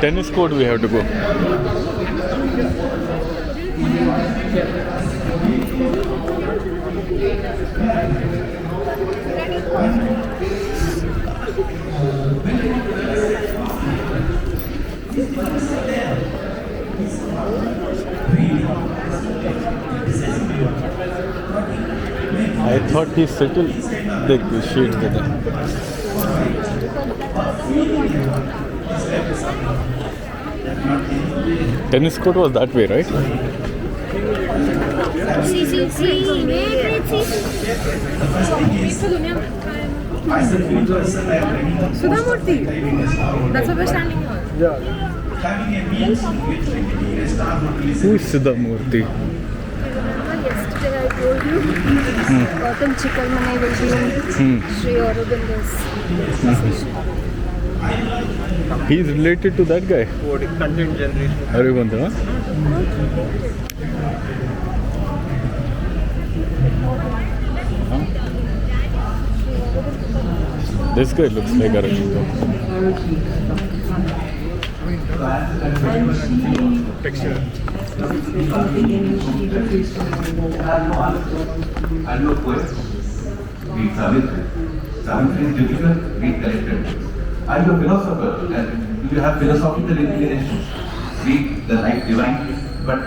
tennis court we have to go. I thought he settled the sheets there. Tennis court was that way, right? See. Sudhamurthy. That's what we're standing here. Yeah. Who is Sudhamurthy? Yesterday I told you Gautam Chikermane will be in Sri Aurobindo's position. He is related to that guy. Content generation. Aurobindo, huh? This guy looks like Aurobindo. Texture. Are you a poet? Read Savitri. Savitri is difficult, read collected. Are you a philosopher? Do you have philosophical inclinations? Read the Life Divine. But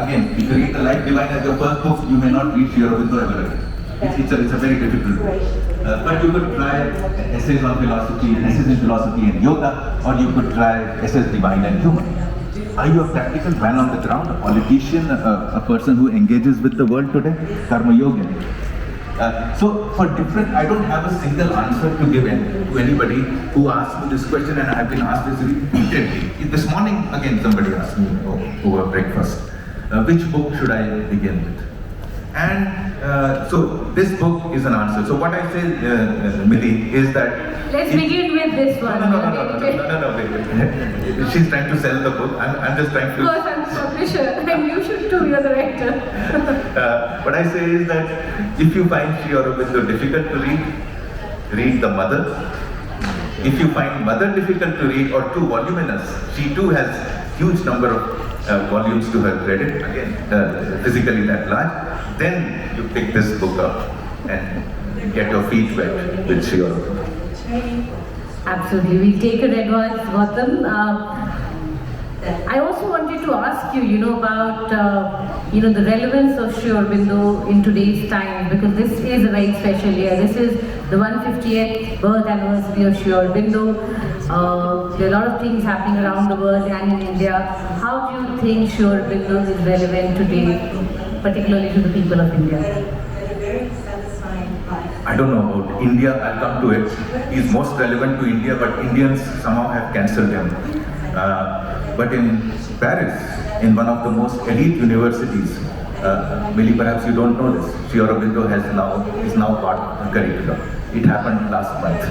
again, if you read the Life Divine as your first book, you may not read Aurobindo ever again. It's a very difficult book. But you could try essays on philosophy, essays in philosophy and yoga, or you could try essays divine and human. Are you a practical man on the ground, a politician, a person who engages with the world today? Karma Yoga. So for different, I don't have a single answer to give to anybody who asks me this question, and I've been asked this repeatedly. This morning, again, somebody asked me over breakfast, which book should I begin with? And so this book is an answer. So what I say, Mili, is that... Let's begin with this one. No, wait. She's trying to sell the book. I'm just trying to... Of course, I'm the publisher, and you should too, you're the writer. What I say is that if you find Sri Aurobindo difficult to read the Mother. If you find Mother difficult to read or too voluminous, she too has huge number of volumes to her credit, again, physically that large, then you pick this book up and get your feet wet with Sri Aurobindo. Absolutely. We'll take an advance, Gautam. I also wanted to ask you, about, the relevance of Sri Aurobindo in today's time, because this is a very special year. This is the 150th birth anniversary of Sri Aurobindo. There are a lot of things happening around the world and in India. How do you think Sri Aurobindo is relevant today, particularly to the people of India? I don't know about India, I'll come to it. He's most relevant to India, but Indians somehow have cancelled him. But in Paris, in one of the most elite universities, Millie, perhaps you don't know this, Sri Aurobindo is now part of the curriculum. It happened last month.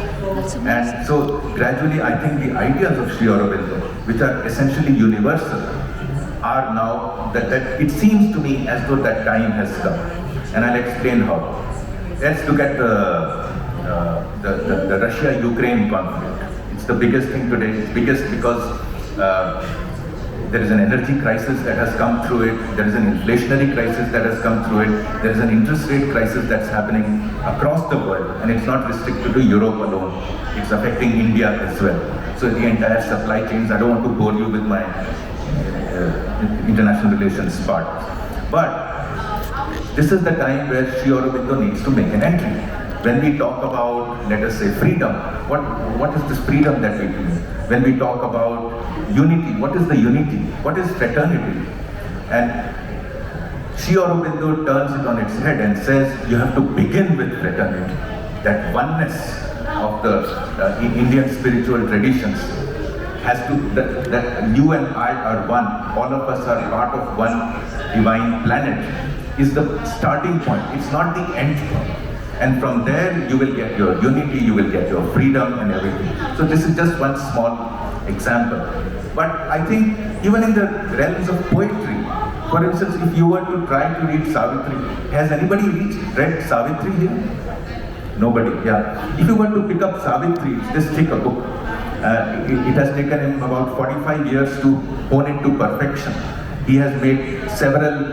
And so gradually I think the ideas of Sri Aurobindo, which are essentially universal, are now that it seems to me as though that time has come. And I'll explain how. Let's look at the Russia-Ukraine conflict. It's the biggest thing today. It's biggest because there is an energy crisis that has come through it. There is an inflationary crisis that has come through it. There is an interest rate crisis that's happening across the world, and it's not restricted to Europe alone. It's affecting India as well. So the entire supply chains. I don't want to bore you with my international relations part, but this is the time where Sri Aurobindo needs to make an entry. When we talk about, let us say, freedom, what is this freedom that we do? When we talk about unity, what is the unity? What is fraternity? And Sri Aurobindo turns it on its head and says, you have to begin with fraternity. That oneness of the Indian spiritual traditions has to, that you and I are one, all of us are part of one divine planet, is the starting point. It's not the end point. And from there you will get your unity, you will get your freedom and everything. So this is just one small example. But I think even in the realms of poetry, for instance, if you were to try to read Savitri, has anybody read Savitri here? Nobody, yeah. If you were to pick up Savitri, it's this thick a book, It has taken him about 45 years to hone it to perfection. He has made several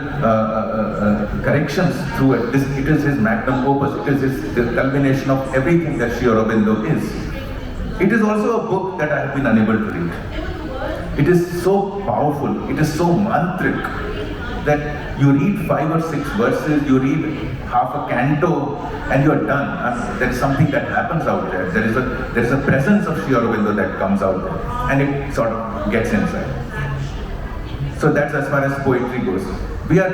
corrections through it. It is his magnum opus. It is the culmination of everything that Sri Aurobindo is. It is also a book that I have been unable to read. It is so powerful. It is so mantric that you read 5 or 6 verses, you read half a canto, and you are done. And there is something that happens out there. There is a presence of Sri Aurobindo that comes out there, and it sort of gets inside. So that's as far as poetry goes. Today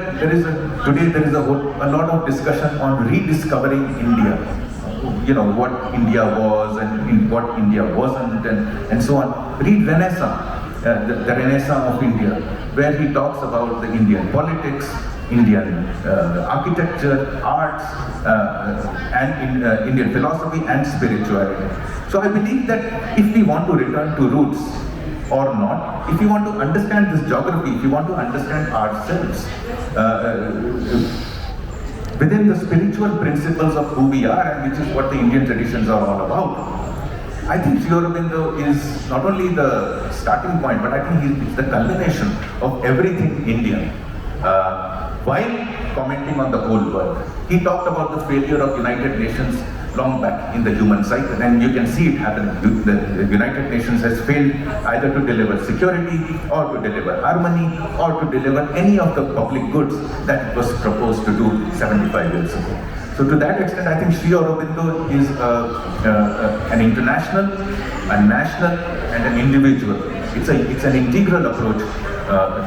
there is a lot of discussion on rediscovering India. You know, what India was and what India wasn't, and so on. Read Renaissance. The Renaissance of India, where he talks about the Indian politics, Indian architecture, arts, and Indian philosophy and spirituality. So I believe that if we want to return to roots or not, if you want to understand this geography, if you want to understand ourselves, within the spiritual principles of who we are, and which is what the Indian traditions are all about, I think Sri Aurobindo is not only the starting point, but I think he's the culmination of everything Indian. While commenting on the whole world, he talked about the failure of United Nations long back in the human cycle, and you can see it happening. The United Nations has failed either to deliver security, or to deliver harmony, or to deliver any of the public goods that it was proposed to do 75 years ago. So to that extent, I think Sri Aurobindo is an international, a national, and an individual. It's an integral approach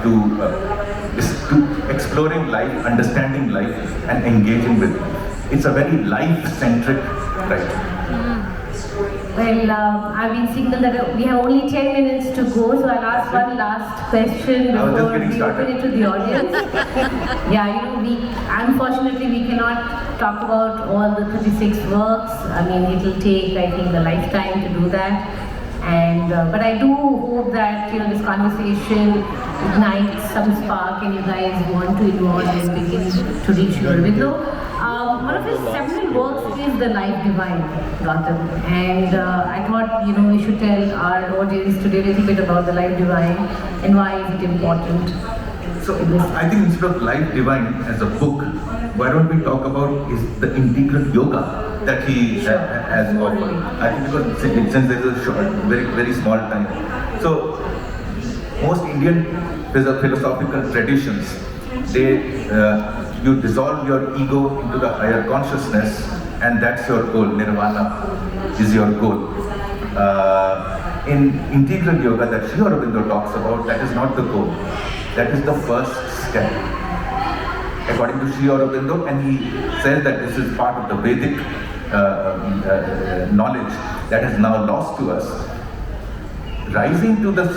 to exploring life, understanding life, and engaging with life. It's a very life-centric writer. Well, I've been signaled that we have only 10 minutes to go, so I'll ask one last question before we open it to the audience. Yeah, unfortunately we cannot talk about all the 36 works. I mean, it will take, I think, a lifetime to do that. And but I do hope that this conversation ignites some spark, and you guys want to involve and begin to reach your window. One of his seminal works is The Life Divine, Gautam, and I thought we should tell our audience today a little bit about The Life Divine and why is it important. So I think instead of Life Divine as a book, why don't we talk about is the integral yoga that he has offered. I think because since there is a short, very small time. So most Indian philosophical traditions, you dissolve your ego into the higher consciousness, and that's your goal. Nirvana is your goal. In integral yoga that Sri Aurobindo talks about, that is not the goal. That is the first step. According to Sri Aurobindo, and he says that this is part of the Vedic knowledge that is now lost to us. Rising to the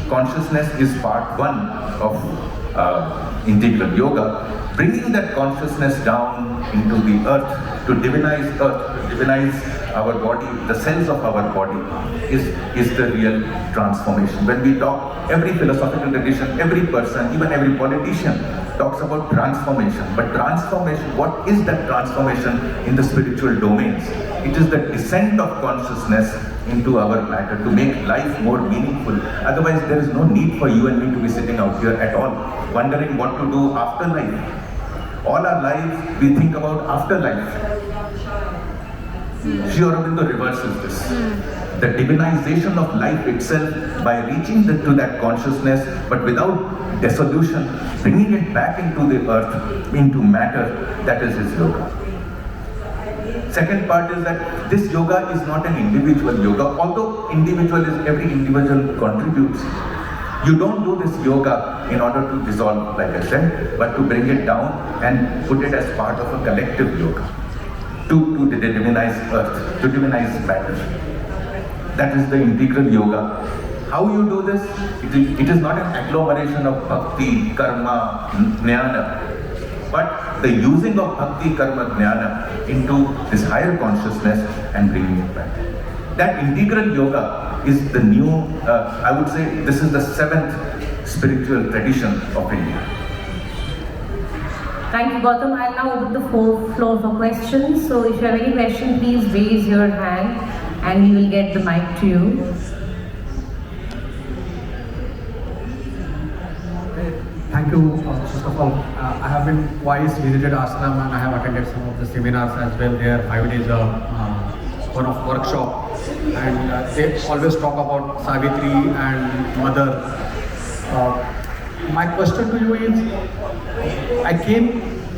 consciousness is part 1 of integral yoga. Bringing that consciousness down into the earth, to divinize our body, the cells of our body, is the real transformation. When we talk, every philosophical tradition, every person, even every politician talks about transformation. But transformation, what is that transformation in the spiritual domains? It is the descent of consciousness into our matter to make life more meaningful. Otherwise, there is no need for you and me to be sitting out here at all, wondering what to do after life. All our lives, we think about afterlife. Sri Aurobindo reverses this. The divinization of life itself by reaching to that consciousness, but without dissolution, bringing it back into the earth, into matter, that is his yoga. Second part is that this yoga is not an individual yoga, although every individual contributes. You don't do this yoga in order to dissolve, like I said, but to bring it down and put it as part of a collective yoga. To divinize earth, to divinize matter. That is the integral yoga. How you do this? It is not an agglomeration of bhakti, karma, jnana, but the using of bhakti, karma, jnana into this higher consciousness and bringing it back. That integral yoga is the new, I would say, this is the 7th spiritual tradition of India. Thank you, Gautam. I'll now open the floor for questions. So if you have any question, please raise your hand and we will get the mic to you. thank you. First of all, I have been twice visited ashram and I have attended some of the seminars as well. There 5 days one of workshop, and they always talk about Savitri and Mother. My question to you is,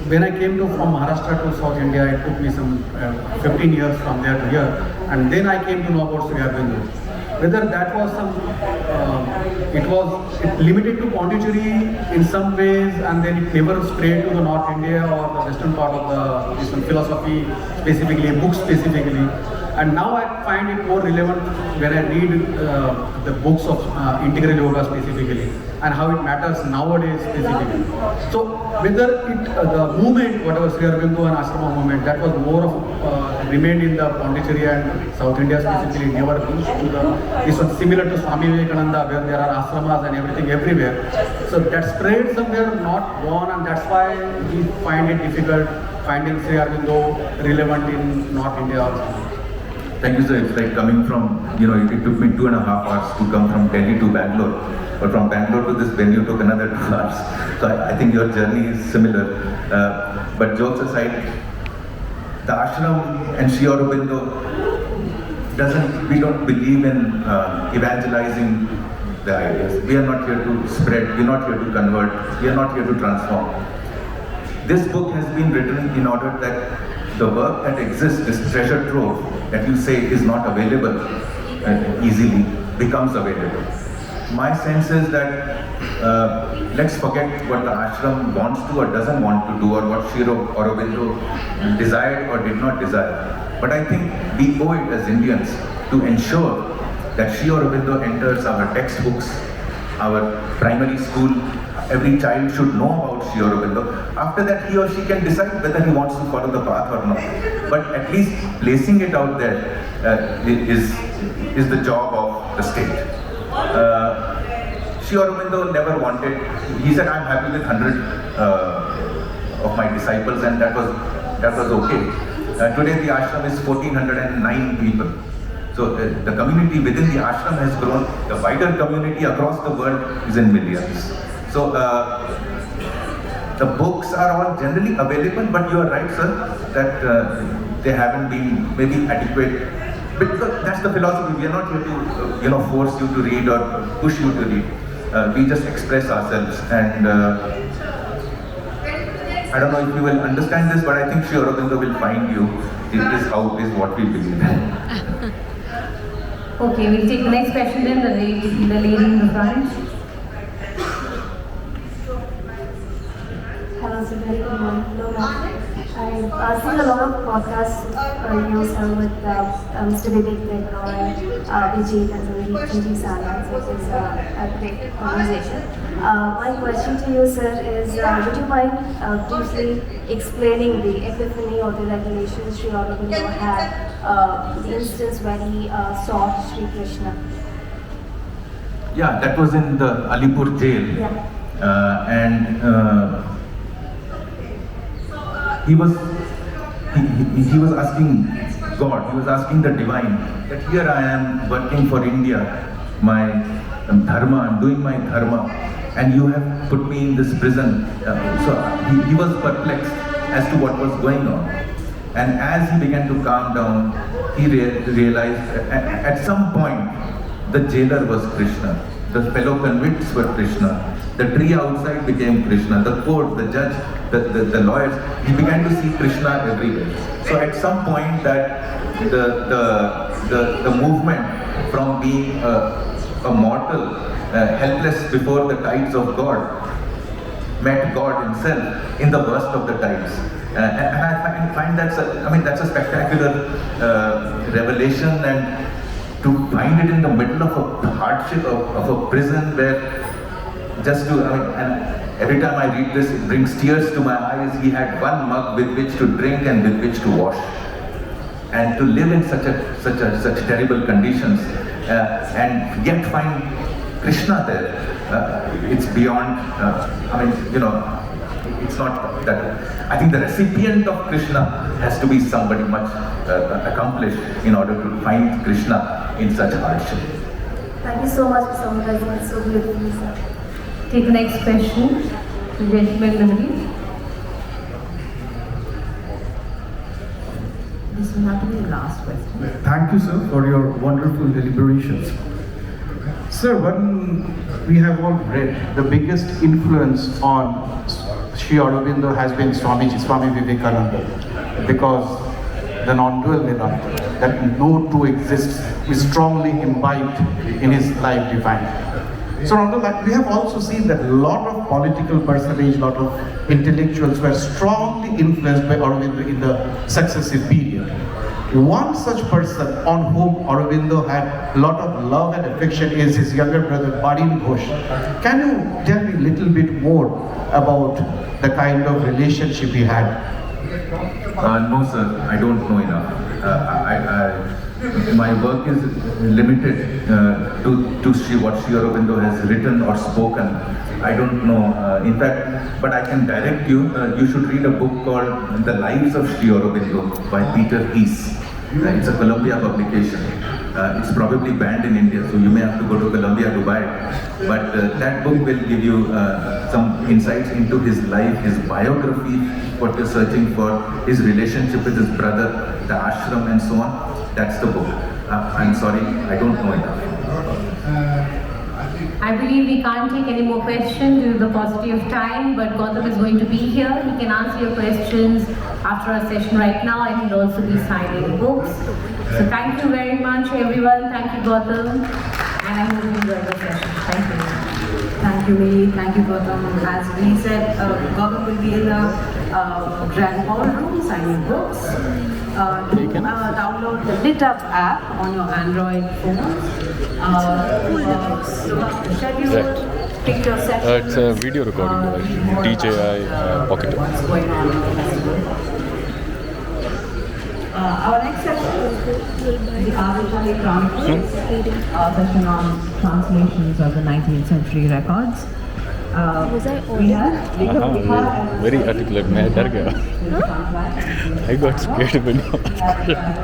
when I came from Maharashtra to South India, it took me some 15 years from there to here, and then I came to know about Sri Aurobindo. Whether that was it limited to Pondicherry in some ways, and then it never spread to the North India or the western part of the Eastern philosophy specifically, books specifically. And now I find it more relevant when I read the books of integral yoga specifically, and how it matters nowadays specifically. So whether the movement, whatever Sri Aurobindo and Ashrama movement, that was more of remained in the Pondicherry and South India specifically, never reached to this was similar to Swami Vivekananda, where there are ashramas and everything everywhere. So that spread somewhere not gone, and that's why we find it difficult finding Sri Aurobindo relevant in North India also. Thank you, sir. It's like coming from, it took me 2.5 hours to come from Delhi to Bangalore. But from Bangalore to this venue took another 2 hours. So I think your journey is similar. But jokes aside, the ashram and Sri Aurobindo we don't believe in evangelizing the ideas. We are not here to spread, we are not here to convert, we are not here to transform. This book has been written in order that the work that exists, this treasure trove that you say is not available easily, becomes available. My sense is that let's forget what the ashram wants to or doesn't want to do, or what Sri Aurobindo desired or did not desire. But I think we owe it as Indians to ensure that Sri Aurobindo enters our textbooks, our primary school. Every child should know about Sri Aurobindo. After that, he or she can decide whether he wants to follow the path or not. But at least placing it out there is the job of the state. Sri Aurobindo never wanted, he said, I'm happy with 100 of my disciples, and that was okay. Today the ashram is 1409 people. So the community within the ashram has grown. The wider community across the world is in millions. So the books are all generally available, but you are right, sir, that they haven't been maybe adequate. Because that's the philosophy. We are not here to force you to read or push you to read. We just express ourselves, and I don't know if you will understand this, but I think Sri Aurobindo will find you. This is what we believe. Okay, we'll take the next question then, the lady in the front. Hello, sir. Very good morning. Hello, ma'am. I've seen a lot of podcasts with Mr. Vivek Dekar, Vijay and G.G. Sala. So it is a great conversation. My question to you, sir, is would you mind briefly explaining the epiphany or the revelation Sri Aurobindo had, the instance when he saw Sri Krishna? Yeah, that was in the Alipur jail. Yeah. And he was asking God, he was asking the divine, that here I am working for India, my dharma, I'm doing my dharma, and you have put me in this prison. So he was perplexed as to what was going on. And as he began to calm down, he realized at some point the jailer was Krishna, the fellow convicts were Krishna, the tree outside became Krishna, the court, the judge, the lawyers, he began to see Krishna everywhere. So at some point that the movement from being a mortal, helpless before the tides of God, met God himself in the burst of the tides. And I find that's a spectacular revelation, and to find it in the middle of a hardship of a prison where and every time I read this, it brings tears to my eyes. He had one mug with which to drink and with which to wash, and to live in such terrible conditions, and yet find Krishna there. It's beyond. It's not that. I think the recipient of Krishna has to be somebody much accomplished in order to find Krishna in such hardship. Thank you so much for summarizing it so beautifully, sir. Take the next question. The gentleman in the middle. This will have to be the last question. Thank you, sir, for your wonderful deliberations. Sir, when we have all read, the biggest influence on Sri Aurobindo has been Swami Vivekananda, because the non-dual Vedanta, that no two exists, is strongly imbibed in his life defined. So on the left, we have also seen that a lot of political personages, a lot of intellectuals were strongly influenced by Aurobindo in the successive period. One such person on whom Aurobindo had a lot of love and affection is his younger brother Barin Ghosh. Can you tell me a little bit more about the kind of relationship he had? No, sir, I don't know enough. My work is limited to what Sri Aurobindo has written or spoken. I don't know. In fact, but I can direct you. You should read a book called The Lives of Sri Aurobindo by Peter Hees. It's a Columbia publication. It's probably banned in India, so you may have to go to Columbia to buy it. But that book will give you some insights into his life, his biography, what you're searching for, his relationship with his brother, the ashram and so on. That's the book. I'm sorry, I don't know enough. I believe we can't take any more questions due to the paucity of time, but Gautam is going to be here. He can answer your questions after our session right now, and he'll also be signing books. So thank you very much, everyone. Thank you, Gautam. And I hope you enjoyed the session. Thank you. Thank you, Miri. Thank you, Gautam. As we said, Gautam will be in the Grand Ballroom signing books. Download the LitUp app on your Android phone. Schedule, pick your session. It's a video recording device, DJI Pocket. What's going on in the festival. Our next session is the Aurobindo Chronicles, a session on translations of the 19th century records. We have Very articulate. मैं डर गया. I got scared when you